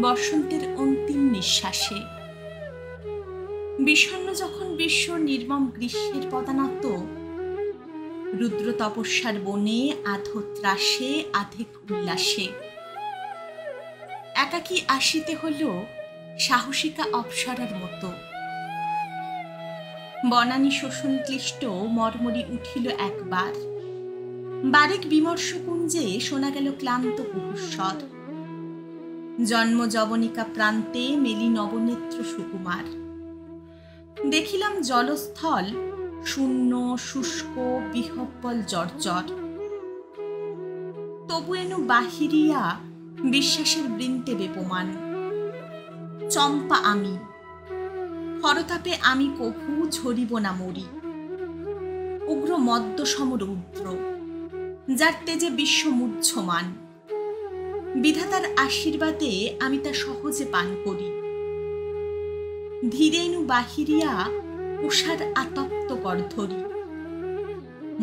বসন্তের অন্তিম নিঃশ্বাসে, বিষণ্ণ যখন বিশ্ব নির্মম গ্রীষ্মের পদানত, রুদ্র তপস্যার বনে আধো ত্রাসে আধিক উল্লাসে একাকী আসিতে হল সাহসিকা অপ্সরার মতো। বনানী শোষণ ক্লিষ্ট মর্মরি উঠিল একবার, বারেক বিমর্ষ কুঞ্জে শোনা গেল ক্লান্ত কুহুস্বর। জন্ম যবনিকা প্রান্তে মেলি নবনেত্র সুকুমার, দেখিলাম জলস্থল শূন্য শুষ্ক বিহব্বল জর্জর। তবু এনু বাহিরিয়া বিশ্বাসের বৃন্তে বেপমান। চম্পা আমি, খরতাপে আমি কভু ঝরিব না মরি। উগ্র মদ্য সমরুদ্র, যার তেজে বিশ্ব মুহ্যমান, বিধাতার আশীর্বাদে আমি তা সহজে পান করি। ধীরেনু বাহিরিয়া উষার আতপ্ত করধরি,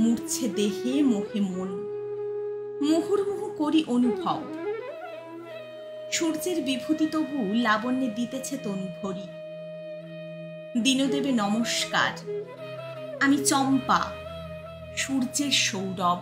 মূর্ছে দেহে মোহে মন, মুহুর্মুহু করি অনুভব। সূর্যের বিভূতি তবু লাবণ্যে দিতেছে তনু ভরি। দিনদেবে নমস্কার, আমি চম্পা, সূর্যের সৌরভ।